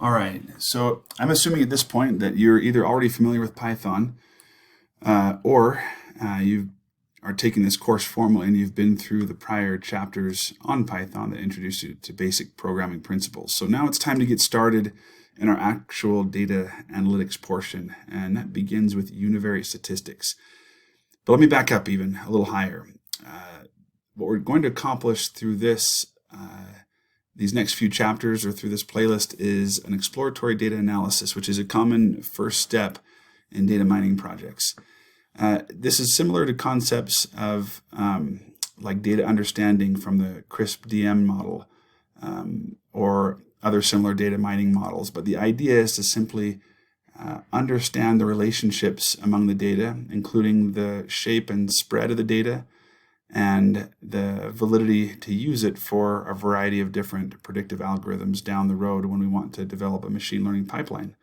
All right, so I'm assuming at this point that you're either already familiar with Python or you are taking this course formally and you've been through the prior chapters on Python that introduce you to basic programming principles. So now it's time to get started in our actual data analytics portion, and that begins with univariate statistics. But let me back up even a little higher. What we're going to accomplish through these next few chapters or through this playlist is an exploratory data analysis, which is a common first step in data mining projects. This is similar to concepts of like data understanding from the CRISP-DM model or other similar data mining models, but the idea is to simply understand the relationships among the data, including the shape and spread of the data, and the validity to use it for a variety of different predictive algorithms down the road when we want to develop a machine learning pipeline.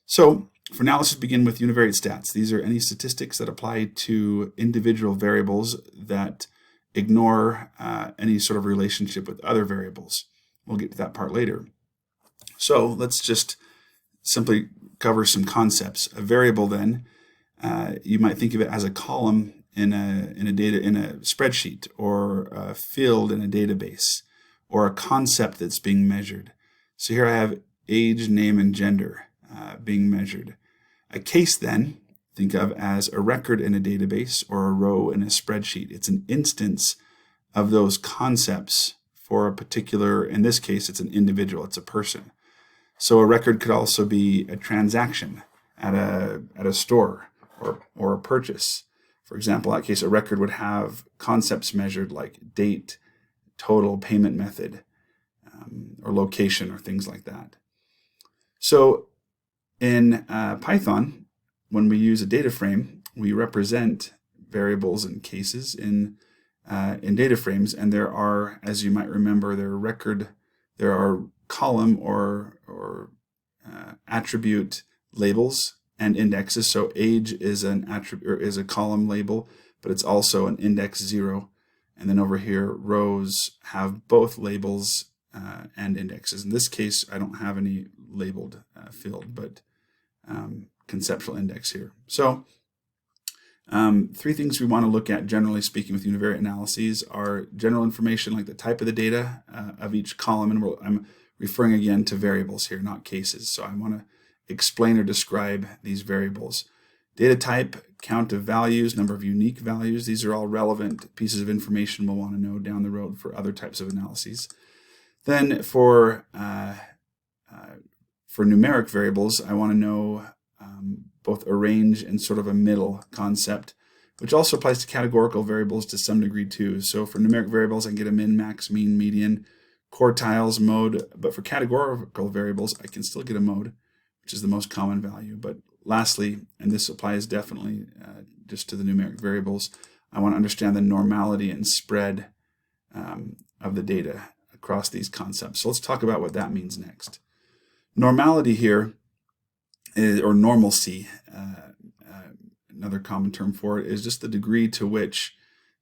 So for now, let's just begin with univariate stats. These are any statistics that apply to individual variables that ignore any sort of relationship with other variables. We'll get to that part later. So let's just simply cover some concepts. A variable then, you might think of it as a column in a spreadsheet, or a field in a database, or a concept that's being measured. So here I have age, name, and gender being measured. A case then, think of as a record in a database or a row in a spreadsheet. It's an instance of those concepts for a particular, in this case, it's an individual, it's a person. So a record could also be a transaction at a store or a purchase. For example, in that case, a record would have concepts measured like date, total, payment method, or location, or things like that. So in Python, when we use a data frame, we represent variables and cases in data frames, and there are, as you might remember, there are column or attribute labels and indexes. So age is an attribute, or is a column label, but it's also an index 0. And then over here, rows have both labels and indexes. In this case, I don't have any labeled field, but conceptual index here. So three things we want to look at, generally speaking, with univariate analyses are general information like the type of the data of each column, and I'm referring again to variables here, not cases. So I want to explain or describe these variables. Data type, count of values, number of unique values. These are all relevant pieces of information we'll want to know down the road for other types of analyses. Then for numeric variables, I want to know both a range and sort of a middle concept, which also applies to categorical variables to some degree too. So for numeric variables, I can get a min, max, mean, median, quartiles, mode, but for categorical variables, I can still get a mode, which is the most common value. But lastly, and this applies definitely just to the numeric variables, I want to understand the normality and spread of the data across these concepts. So let's talk about what that means next. Normality here, or normalcy, another common term for it, is just the degree to which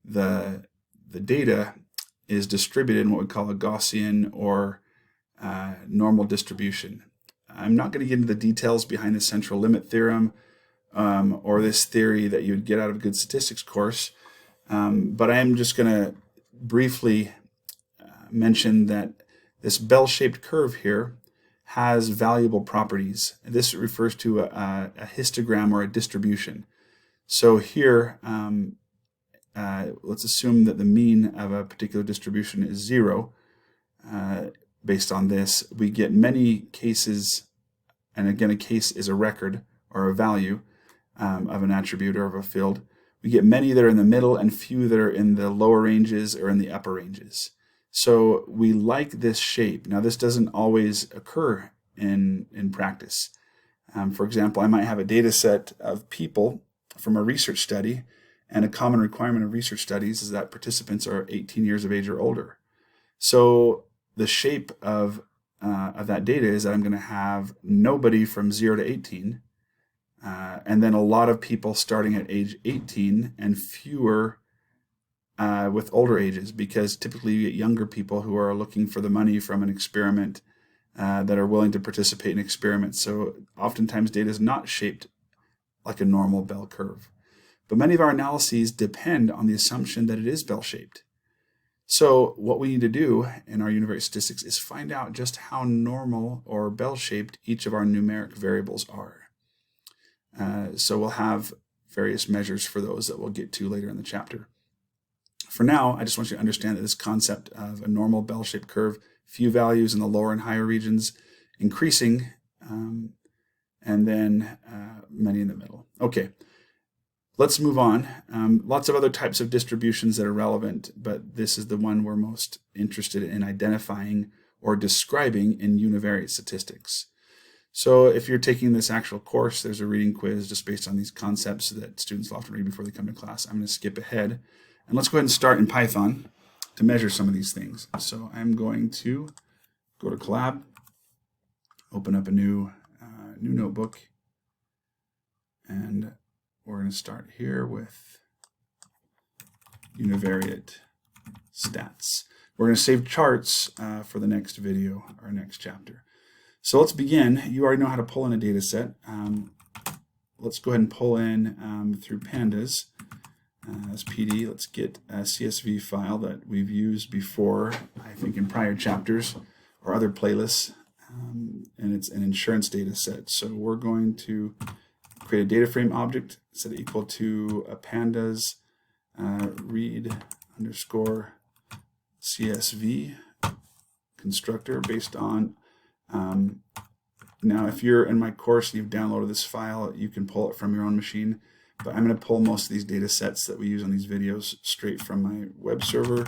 the data is distributed in what we call a Gaussian or normal distribution. I'm not going to get into the details behind the central limit theorem or this theory that you would get out of a good statistics course, but I am just going to briefly mention that this bell-shaped curve here has valuable properties. This refers to a histogram or a distribution. So here, let's assume that the mean of a particular distribution is 0. Based on this, we get many cases, and again, a case is a record or a value of an attribute or of a field. We get many that are in the middle and few that are in the lower ranges or in the upper ranges. So we like this shape. Now, this doesn't always occur in practice. For example, I might have a data set of people from a research study, and a common requirement of research studies is that participants are 18 years of age or older. So the shape of that data is that I'm going to have nobody from 0 to 18, and then a lot of people starting at age 18 and fewer with older ages, because typically you get younger people who are looking for the money from an experiment that are willing to participate in experiments. So oftentimes data is not shaped like a normal bell curve. But many of our analyses depend on the assumption that it is bell-shaped. So what we need to do in our univariate statistics is find out just how normal or bell-shaped each of our numeric variables are. So we'll have various measures for those that we'll get to later in the chapter. For now, I just want you to understand that this concept of a normal bell-shaped curve, few values in the lower and higher regions, increasing, and then many in the middle. Okay, let's move on. Lots of other types of distributions that are relevant, but this is the one we're most interested in identifying or describing in univariate statistics. So if you're taking this actual course, there's a reading quiz just based on these concepts that students will often read before they come to class. I'm going to skip ahead, and let's go ahead and start in Python to measure some of these things. So I'm going to go to Collab, open up a new notebook, and we're going to start here with univariate stats. We're going to save charts for the next video or next chapter. So let's begin. You already know how to pull in a data set. Let's go ahead and pull in through pandas as PD. Let's get a CSV file that we've used before, I think in prior chapters or other playlists, and it's an insurance data set. So we're going to create a data frame object, set it equal to a pandas read underscore CSV constructor based on now if you're in my course and you've downloaded this file, you can pull it from your own machine, but I'm going to pull most of these data sets that we use on these videos straight from my web server,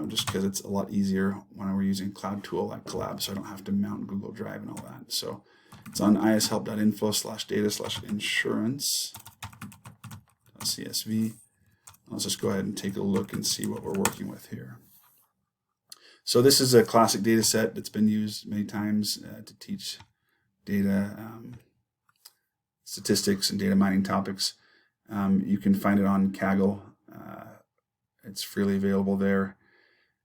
just because it's a lot easier when we're using a cloud tool like Collab, so I don't have to mount Google Drive and all that. So it's on ishelp.info/data/insurance.csv. Let's just go ahead and take a look and see what we're working with here. So this is a classic data set that's been used many times to teach data statistics and data mining topics. You can find it on Kaggle. It's freely available there.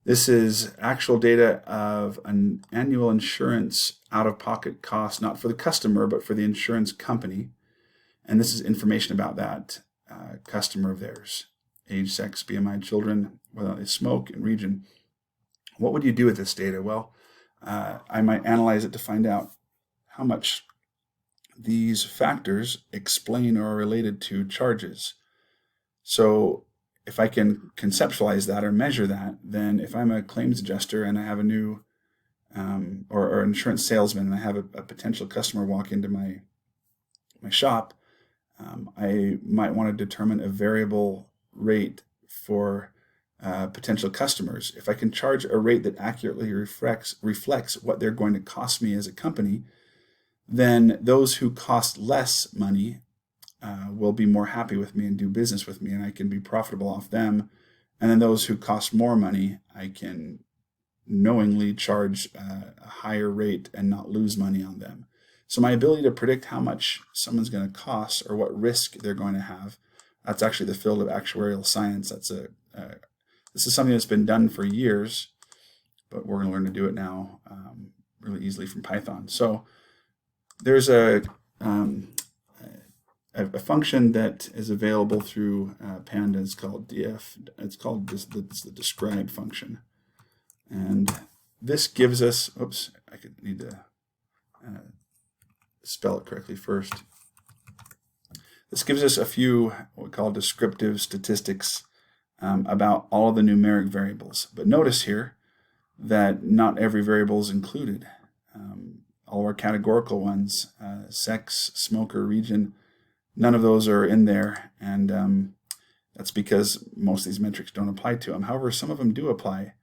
This is actual data of an annual insurance out-of-pocket cost, not for the customer, but for the insurance company. And this is information about that customer of theirs: age, sex, BMI, children, whether they smoke, and region. What would you do with this data? Well, I might analyze it to find out how much these factors explain or are related to charges. So if I can conceptualize that or measure that, then if I'm a claims adjuster and I have a new or insurance salesman and I have a potential customer walk into my shop, I might want to determine a variable rate for potential customers. If I can charge a rate that accurately reflects what they're going to cost me as a company, then those who cost less money will be more happy with me and do business with me, and I can be profitable off them. And then those who cost more money, I can knowingly charge a higher rate and not lose money on them. So my ability to predict how much someone's going to cost or what risk they're going to have, that's actually the field of actuarial science. This is something that's been done for years, but we're going to learn to do it now really easily from Python. So there's a function that is available through pandas called df. It's called the describe function, and this gives us. Oops, I need to spell it correctly first. This gives us a few what we call descriptive statistics about all the numeric variables. But notice here that not every variable is included. All of our categorical ones, sex, smoker, region, none of those are in there, and that's because most of these metrics don't apply to them. However, some of them do apply.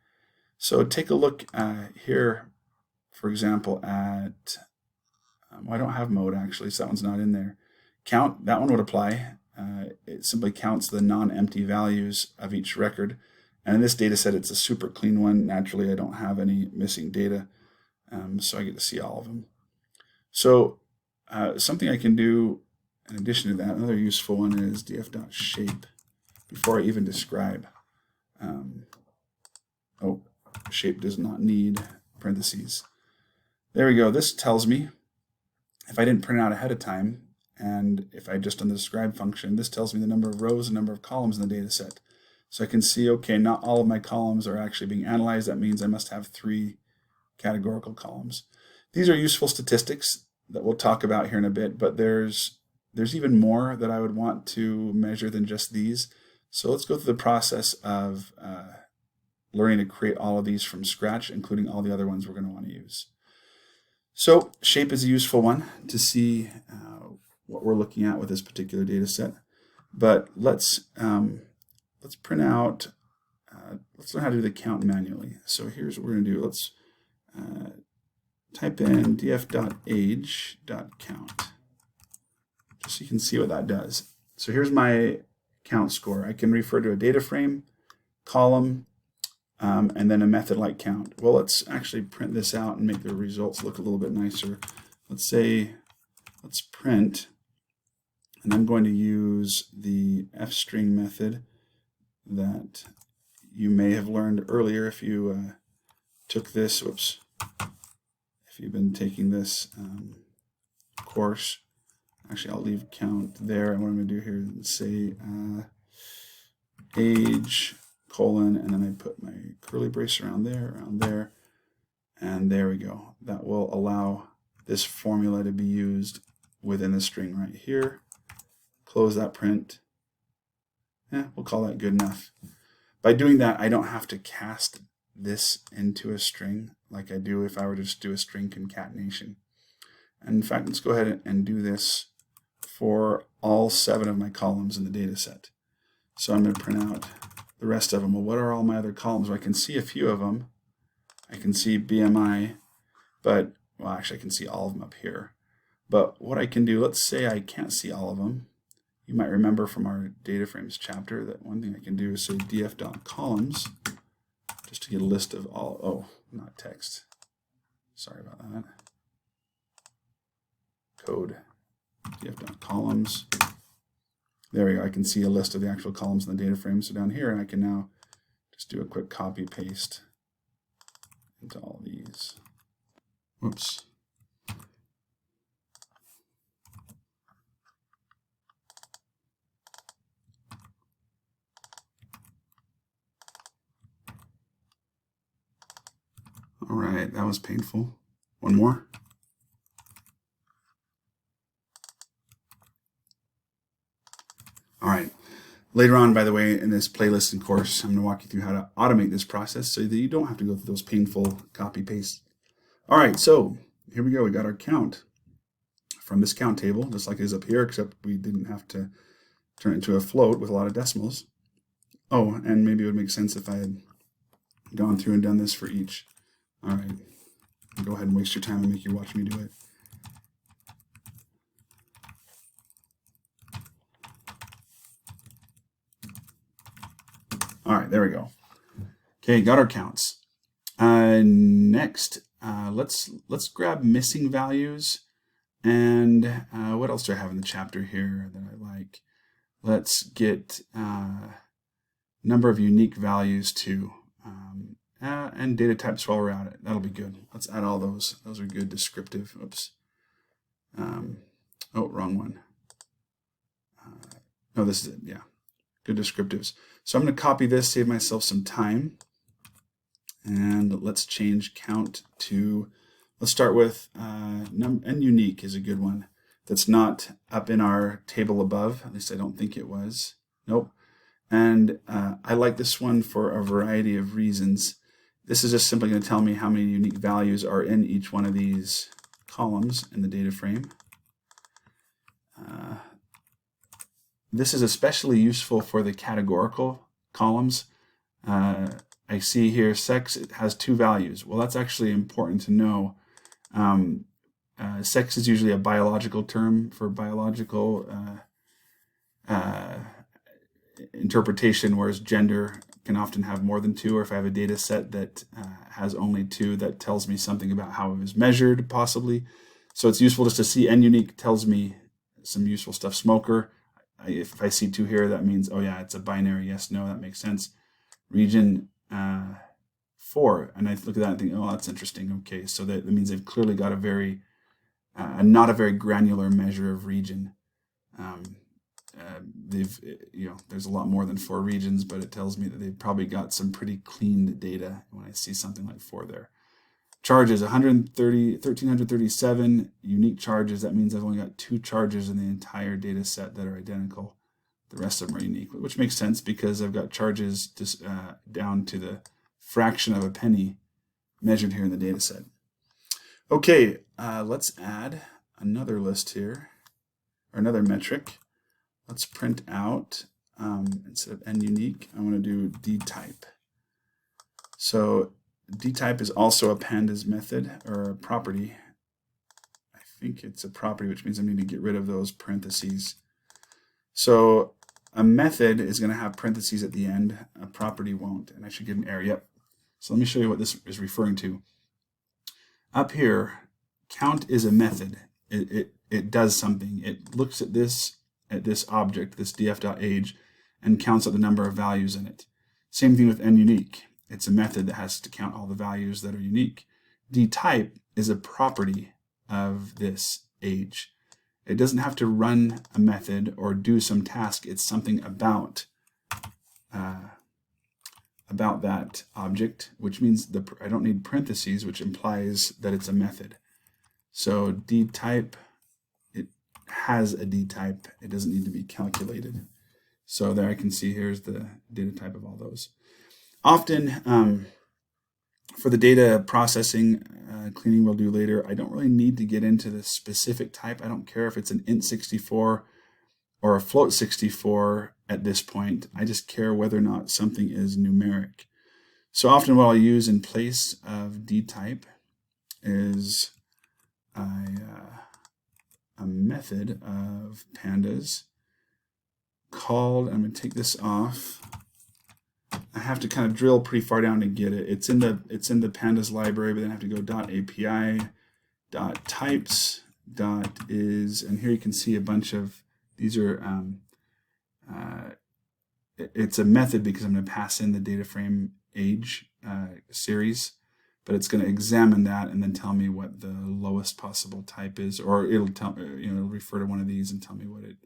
So take a look here, for example, at, I don't have mode actually, so that one's not in there. Count, that one would apply. It simply counts the non-empty values of each record. And in this data set, it's a super clean one. Naturally, I don't have any missing data, so I get to see all of them. So something I can do in addition to that, another useful one is df.shape before I even describe. Shape does not need parentheses. There we go. This tells me, if I didn't print it out ahead of time, and if I just done the describe function, this tells me the number of rows and number of columns in the data set. So I can see, okay, not all of my columns are actually being analyzed. That means I must have 3 categorical columns. These are useful statistics that we'll talk about here in a bit, but there's even more that I would want to measure than just these. So let's go through the process of learning to create all of these from scratch, including all the other ones we're going to want to use. So shape is a useful one to see what we're looking at with this particular data set. But let's print out, let's learn how to do the count manually. So here's what we're going to do. Let's type in df.age.count, just so you can see what that does. So here's my count score. I can refer to a data frame, column, and then a method like count. Well, let's actually print this out and make the results look a little bit nicer. Let's print, and I'm going to use the fstring method that you may have learned earlier if you took this, if you've been taking this course. Actually, I'll leave count there. And what I'm going to do here is say age, colon, and then I put my curly brace around there, and there we go. That will allow this formula to be used within the string right here. Close that print. We'll call that good enough. By doing that, I don't have to cast this into a string like I do if I were to just do a string concatenation. And in fact, let's go ahead and do this for all 7 of my columns in the data set. So I'm going to print out the rest of them. Well, what are all my other columns? Well, I can see a few of them. I can see BMI, but, well, actually I can see all of them up here. But what I can do, let's say I can't see all of them. You might remember from our data frames chapter that one thing I can do is say df.columns, just to get a list of all, oh, not text. Sorry about that. Code, df.columns. There we go. I can see a list of the actual columns in the data frame. So down here, I can now just do a quick copy paste into all these. Whoops. All right, that was painful. One more. All right. Later on, by the way, in this playlist and course, I'm going to walk you through how to automate this process so that you don't have to go through those painful copy paste. All right, so here we go. We got our count from this count table, just like it is up here, except we didn't have to turn it into a float with a lot of decimals. Oh, and maybe it would make sense if I had gone through and done this for each. All right, go ahead and waste your time and make you watch me do it. All right, there we go. Okay, got our counts. Next, let's grab missing values, and what else do I have in the chapter here that I like? Let's get number of unique values too, and data types while we're at it. That'll be good. Let's add all those. Those are good descriptive. Oops. Oh, wrong one. No, this is it. Yeah, good descriptives. So I'm going to copy this, save myself some time, and let's change count to, let's start with, and unique is a good one. That's not up in our table above, at least I don't think it was. Nope. And I like this one for a variety of reasons. This is just simply going to tell me how many unique values are in each one of these columns in the data frame. This is especially useful for the categorical columns. I see here sex has 2 values. Well, that's actually important to know. Sex is usually a biological term for biological interpretation, whereas gender can often have more than 2, or if I have a data set that has only 2, that tells me something about how it was measured, possibly. So it's useful just to see, and unique tells me some useful stuff. Smoker, if I see 2 here, that means, oh yeah, it's a binary yes, no, that makes sense. Region, 4. And I look at that and think, oh, that's interesting. Okay, so that means they've clearly got a very, not a very granular measure of region. There's a lot more than 4 regions, but it tells me that they've probably got some pretty cleaned data when I see something like 4 there. Charges, 1,337 unique charges. That means I've only got 2 charges in the entire data set that are identical. The rest of them are unique, which makes sense because I've got charges down to the fraction of a penny measured here in the data set. Okay, let's add another list here, or another metric. Let's print out, instead of n unique, I want to do dtype. So dtype is also a pandas method, or a property. I think it's a property, which means I need to get rid of those parentheses. So a method is going to have parentheses at the end, a property won't, and I should get an error. Yep. So let me show you what this is referring to. Up here, count is a method. It does something. It looks at this object, this df.age, and counts out the number of values in it. Same thing with nUnique. It's a method that has to count all the values that are unique. Dtype is a property of this age. It doesn't have to run a method or do some task. It's something about that object, which means I don't need parentheses, which implies that it's a method. So dtype, it has a dtype. It doesn't need to be calculated. So there I can see here's the data type of all those. Often, for the data processing, cleaning we'll do later, I don't really need to get into the specific type. I don't care if it's an int64 or a float64 at this point. I just care whether or not something is numeric. So often what I'll use in place of dtype is a method of pandas called, I'm going to take this off. I have to kind of drill pretty far down to get it. It's in the pandas library, but then I have to go .api, .types, .is, and here you can see a bunch of these are. It's a method because I'm going to pass in the data frame age series, but it's going to examine that and then tell me what the lowest possible type is, or it'll tell it'll refer to one of these and tell me what it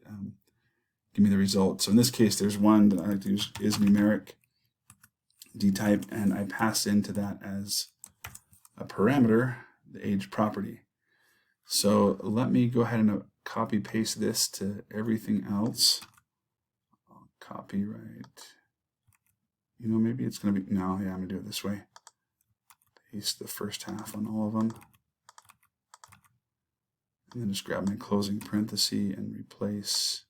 give me the result. So in this case, there's one that I like to use is numeric dtype, and I pass into that as a parameter the age property. So let me go ahead and copy paste this to everything else. I'll copy right. Maybe it's going to be, no, yeah, I'm going to do it this way. Paste the first half on all of them. And then just grab my closing parenthesis and replace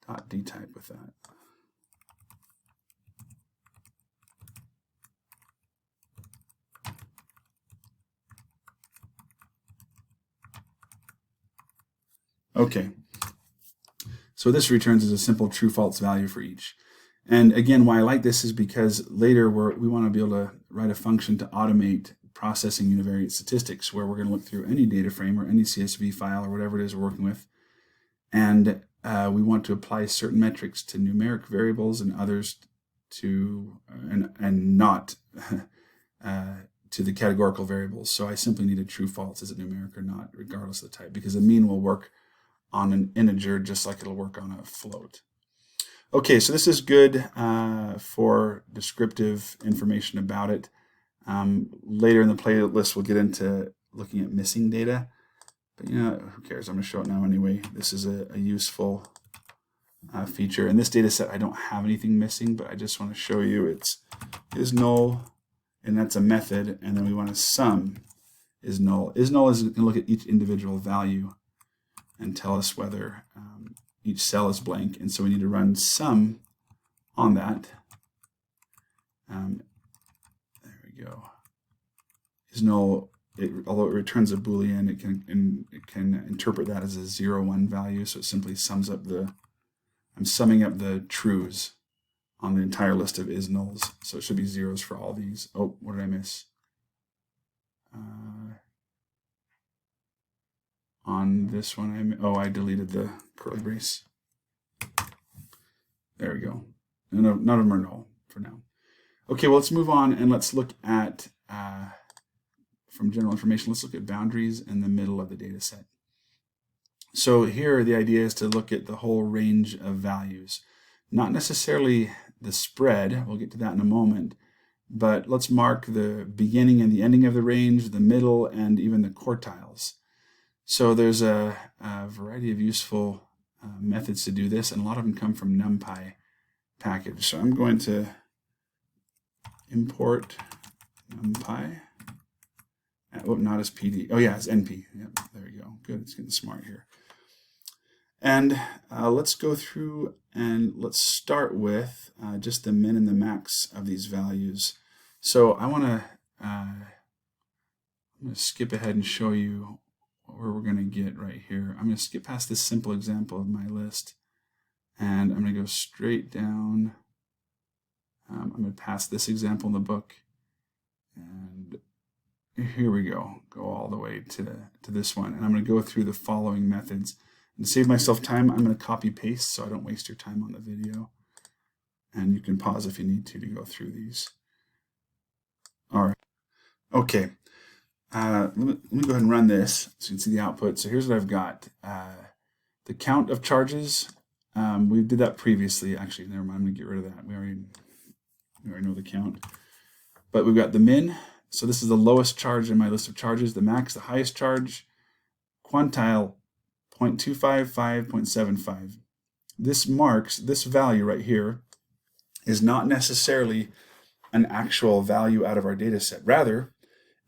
.dtype with that. Okay, so this returns as a simple true-false value for each. And again, why I like this is because later we want to be able to write a function to automate processing univariate statistics, where we're going to look through any data frame or any CSV file or whatever it is we're working with, and we want to apply certain metrics to numeric variables and others to and not to the categorical variables. So I simply need a true-false, is it numeric or not, regardless of the type, because a mean will work on an integer just like it'll work on a float. Okay, so this is good for descriptive information about it. Later in the playlist we'll get into looking at missing data, but who cares? I'm going to show it now anyway. This is a useful feature. In this data set I don't have anything missing, but I just want to show you it's is null, and that's a method, and then we want to sum is null. Is null is going to look at each individual value and tell us whether each cell is blank, and so we need to run sum on that. There we go. Is null, although it returns a Boolean, it can interpret that as a 0, 1 value, so it simply sums up I'm summing up the trues on the entire list of is nulls, so it should be zeros for all these. Oh, what did I miss? On this one, I deleted the curly brace. There we go. None of them are null for now. Okay, well, let's move on and let's look at, from general information, let's look at boundaries in the middle of the data set. So here the idea is to look at the whole range of values, not necessarily the spread, we'll get to that in a moment, but let's mark the beginning and the ending of the range, the middle, and even the quartiles. So there's a variety of useful methods to do this, and a lot of them come from NumPy package. So I'm going to import NumPy. Oh, not as PD. Oh yeah, it's NP. Yep, there we go. Good, it's getting smart here. And let's go through and let's start with just the min and the max of these values. So I'm going to skip ahead and show you where we're going to get right here. I'm going to skip past this simple example of my list, and I'm going to go straight down. I'm going to pass this example in the book, and here we go. Go all the way to this one, and I'm going to go through the following methods. And to save myself time, I'm going to copy paste so I don't waste your time on the video. And you can pause if you need to go through these. All right. Okay. Let me go ahead and run this so you can see the output. So here's what I've got. The count of charges. We did that previously. Actually, never mind. I'm going to get rid of that. We already know the count. But we've got the min. So this is the lowest charge in my list of charges. The max, the highest charge. Quantile, 0.255, 0.75. This marks, this value right here is not necessarily an actual value out of our data set. Rather,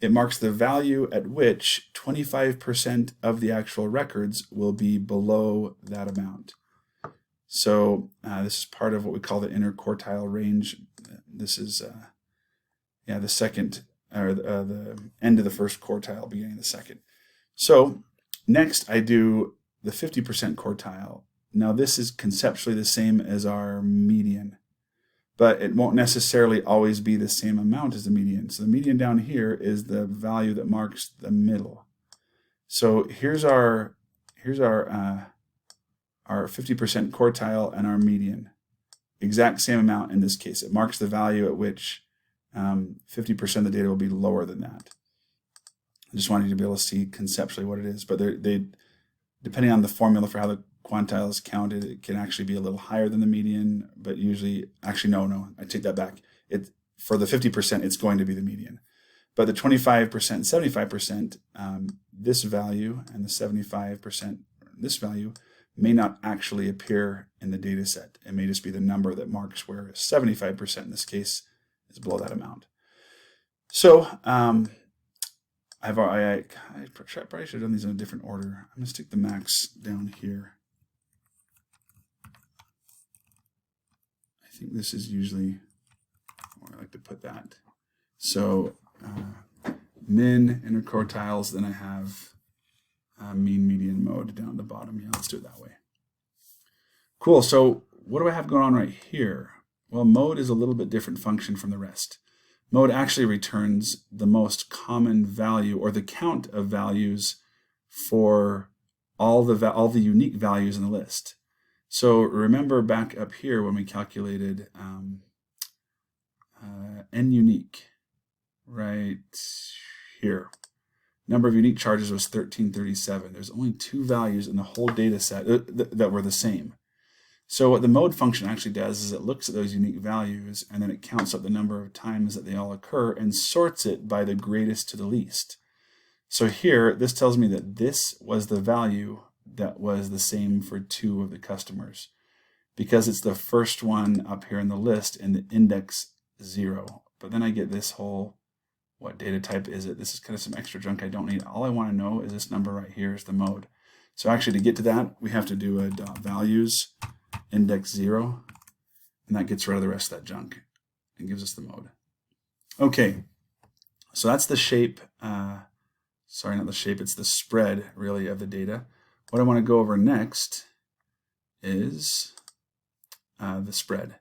it marks the value at which 25% of the actual records will be below that amount. So this is part of what we call the interquartile range. This is the second, or the end of the first quartile, beginning of the second. So next I do the 50% quartile. Now this is conceptually the same as our median, but it won't necessarily always be the same amount as the median. So the median down here is the value that marks the middle. So here's our 50% quartile and our median. Exact same amount in this case. It marks the value at which 50% of the data will be lower than that. I just wanted you to be able to see conceptually what it is, but they depending on the formula for how the quantile is counted, it can actually be a little higher than the median, but usually, actually no, I take that back. For the 50%, it's going to be the median. But the 25% and 75%, this value, and the 75%, this value, may not actually appear in the data set. It may just be the number that marks where 75% in this case is below that amount. So I probably should have done these in a different order. I'm going to stick the max down here. I think this is usually where I like to put that. So min, interquartiles, then I have mean, median, mode down at the bottom. Yeah, let's do it that way. Cool, so what do I have going on right here? Well, mode is a little bit different function from the rest. Mode actually returns the most common value, or the count of values for all the unique values in the list. So remember back up here when we calculated n unique, right here. Number of unique charges was 1337. There's only 2 values in the whole data set that were the same. So what the mode function actually does is it looks at those unique values and then it counts up the number of times that they all occur and sorts it by the greatest to the least. So here, this tells me that this was the value that was the same for 2 of the customers, because it's the first one up here in the list in the index 0. But then I get this whole, what data type is it? This is kind of some extra junk I don't need. All I want to know is this number right here is the mode. So actually to get to that, we have to do a .values index 0, and that gets rid of the rest of that junk and gives us the mode. Okay, so that's the shape, sorry, not the shape, it's the spread really of the data. What I want to go over next is the spread.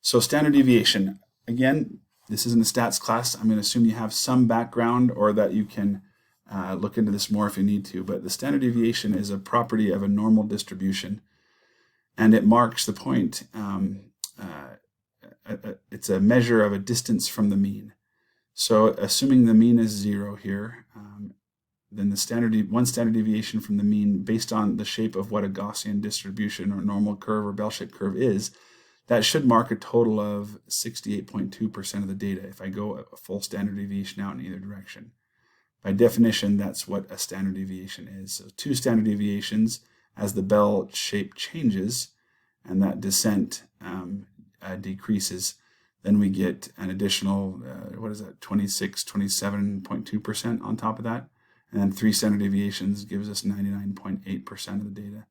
So standard deviation, again, this isn't a stats class. I'm going to assume you have some background or that you can look into this more if you need to, but the standard deviation is a property of a normal distribution, and it marks the point it's a measure of a distance from the mean. So assuming the mean is 0 here, then the one standard deviation from the mean based on the shape of what a Gaussian distribution or normal curve or bell-shaped curve is, that should mark a total of 68.2% of the data if I go a full standard deviation out in either direction. By definition, that's what a standard deviation is. So 2 standard deviations as the bell shape changes and that descent decreases, then we get an additional, 27.2% on top of that. And then 3 standard deviations gives us 99.8% of the data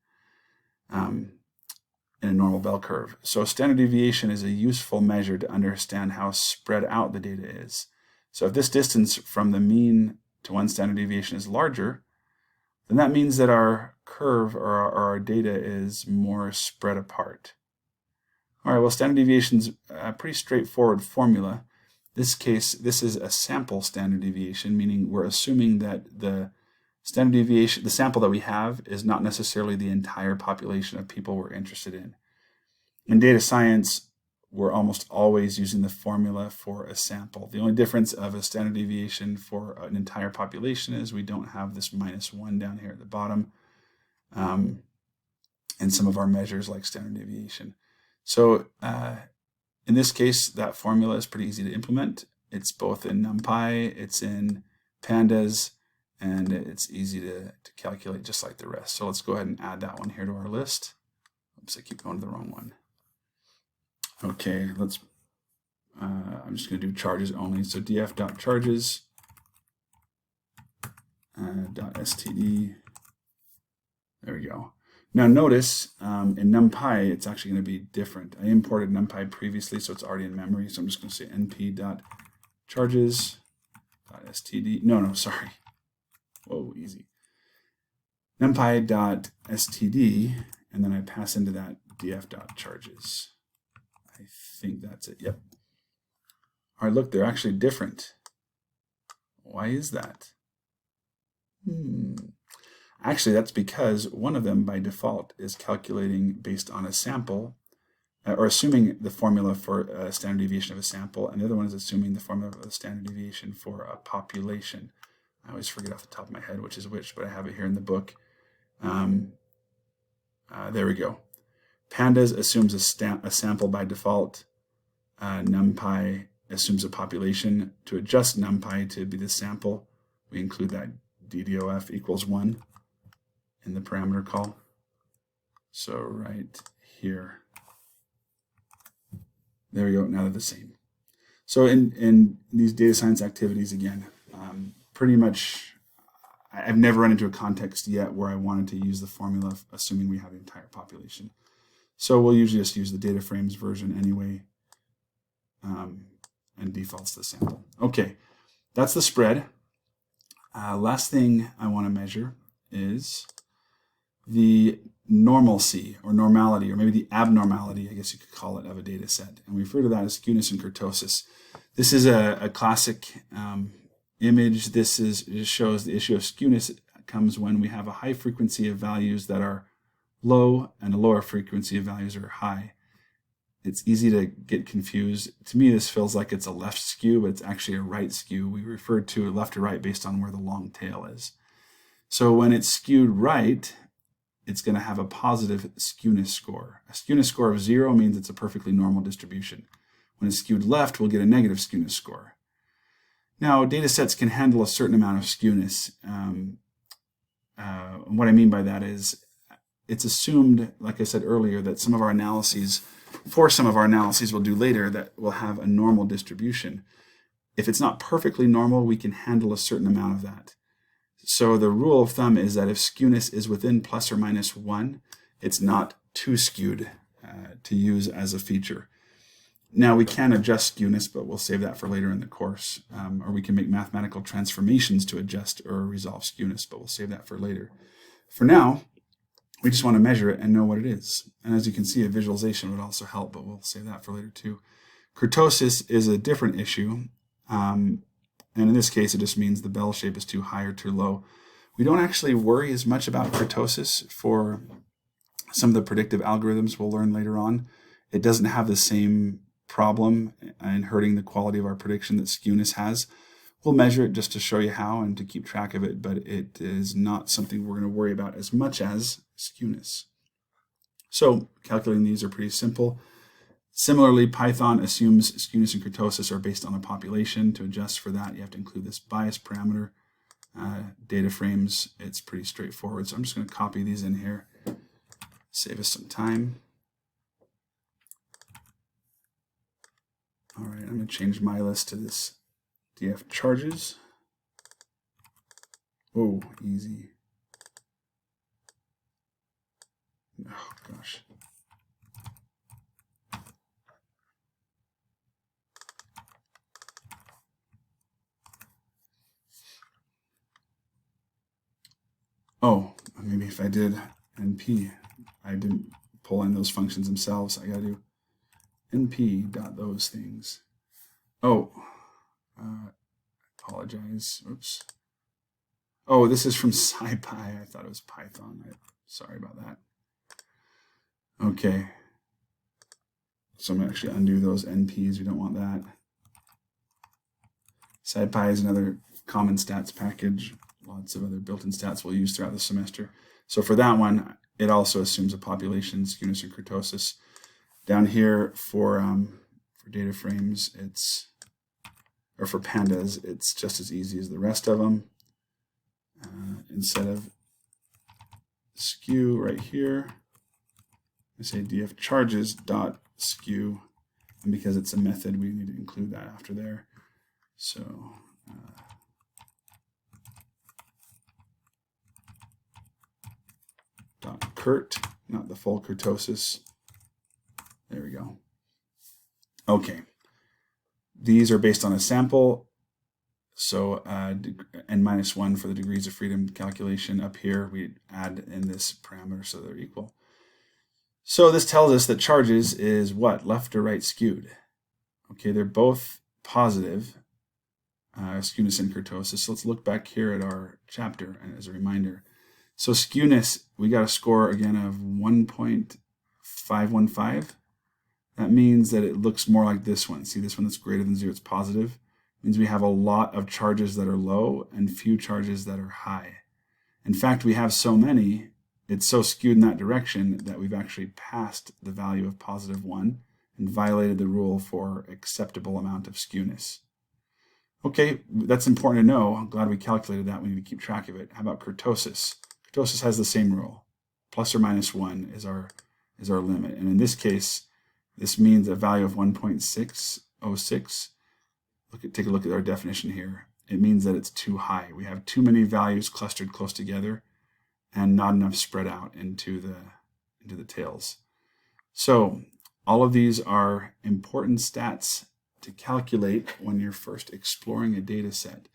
in a normal bell curve. So standard deviation is a useful measure to understand how spread out the data is. So if this distance from the mean to one standard deviation is larger, then that means that our curve or our data is more spread apart. All right, well, standard deviation is a pretty straightforward formula. This case, this is a sample standard deviation, meaning we're assuming that the standard deviation, the sample that we have, is not necessarily the entire population of people we're interested in. In data science, we're almost always using the formula for a sample. The only difference of a standard deviation for an entire population is we don't have this -1 down here at the bottom in some of our measures like standard deviation. So in this case, that formula is pretty easy to implement. It's both in NumPy, it's in Pandas, and it's easy to calculate just like the rest. So let's go ahead and add that one here to our list. Oops, I keep going to the wrong one. Okay, let's, I'm just going to do charges only. So df.charges .std. There we go. Now notice in NumPy, it's actually going to be different. I imported NumPy previously, so it's already in memory. So I'm just going to say np.charges.std. No, sorry. Whoa, easy. NumPy.std, and then I pass into that df.charges. I think that's it. Yep. All right, look, they're actually different. Why is that? Actually, that's because one of them by default is calculating based on a sample, or assuming the formula for a standard deviation of a sample, and the other one is assuming the formula of a standard deviation for a population. I always forget off the top of my head which is which, but I have it here in the book. There we go. Pandas assumes a sample by default. NumPy assumes a population. To adjust NumPy to be the sample, we include that DDOF equals 1 in the parameter call. So right here. There we go. Now they're the same. So in these data science activities, again, pretty much, I've never run into a context yet where I wanted to use the formula assuming we have the entire population. So we'll usually just use the data frames version anyway, and defaults the sample. Okay, that's the spread. Last thing I want to measure is the normalcy or normality, or maybe the abnormality, I guess you could call it, of a data set. And we refer to that as skewness and kurtosis. This is a classic image. This shows the issue of skewness. It comes when we have a high frequency of values that are low and a lower frequency of values are high. It's easy to get confused. To me, this feels like it's a left skew, but it's actually a right skew. We refer to left to right based on where the long tail is. So when it's skewed right, it's going to have a positive skewness score. A skewness score of 0 means it's a perfectly normal distribution. When it's skewed left, we'll get a negative skewness score. Now, data sets can handle a certain amount of skewness. What I mean by that is it's assumed, like I said earlier, that some of our analyses we'll do later, that will have a normal distribution. If it's not perfectly normal, we can handle a certain amount of that. So the rule of thumb is that if skewness is within plus or minus 1, it's not too skewed to use as a feature. Now we can adjust skewness, but we'll save that for later in the course. Or we can make mathematical transformations to adjust or resolve skewness, but we'll save that for later. For now, we just want to measure it and know what it is. And as you can see, a visualization would also help, but we'll save that for later too. Kurtosis is a different issue. And in this case, it just means the bell shape is too high or too low. We don't actually worry as much about kurtosis for some of the predictive algorithms we'll learn later on. It doesn't have the same problem and hurting the quality of our prediction that skewness has. We'll measure it just to show you how and to keep track of it, but it is not something we're going to worry about as much as skewness. So calculating these are pretty simple. Similarly, Python assumes skewness and kurtosis are based on a population. To adjust for that, you have to include this bias parameter. Data frames, it's pretty straightforward. So I'm just going to copy these in here, save us some time. All right, I'm going to change my list to this DF charges. Oh, easy. Oh, gosh. Oh, maybe if I did NP, I didn't pull in those functions themselves. I got to do NP dot those things. Oh, apologize. Oops. Oh, this is from SciPy. I thought it was Python. Sorry about that. Okay. So I'm going to actually undo those NPs. We don't want that. SciPy is another common stats package. Lots of other built-in stats we'll use throughout the semester. So for that one, it also assumes a population, skewness and kurtosis. Down here for data frames, or for pandas, it's just as easy as the rest of them. Instead of skew right here, I say df charges dot skew, and because it's a method, we need to include that after there. So dot curt, not the full kurtosis. There we go. Okay, these are based on a sample. So n-1 for the degrees of freedom calculation. Up here, we add in this parameter so they're equal. So this tells us that charges is what? Left or right skewed. Okay, they're both positive, skewness and kurtosis. So let's look back here at our chapter as a reminder. So skewness, we got a score again of 1.515. That means that it looks more like this one. See this one that's greater than 0, it's positive. It means we have a lot of charges that are low and few charges that are high. In fact, we have so many, it's so skewed in that direction that we've actually passed the value of +1 and violated the rule for acceptable amount of skewness. Okay, that's important to know. I'm glad we calculated that. We need to keep track of it. How about kurtosis? Kurtosis has the same rule. ±1 is our limit. And in this case, this means a value of 1.606. Take a look at our definition here. It means that it's too high. We have too many values clustered close together and not enough spread out into the tails. So all of these are important stats to calculate when you're first exploring a data set.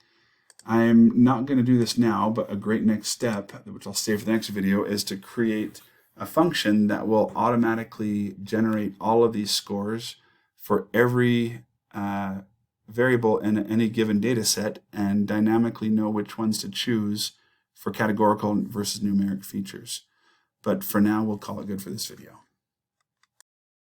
I'm not going to do this now, but a great next step, which I'll save for the next video, is to create a function that will automatically generate all of these scores for every variable in any given data set and dynamically know which ones to choose for categorical versus numeric features. But for now, we'll call it good for this video.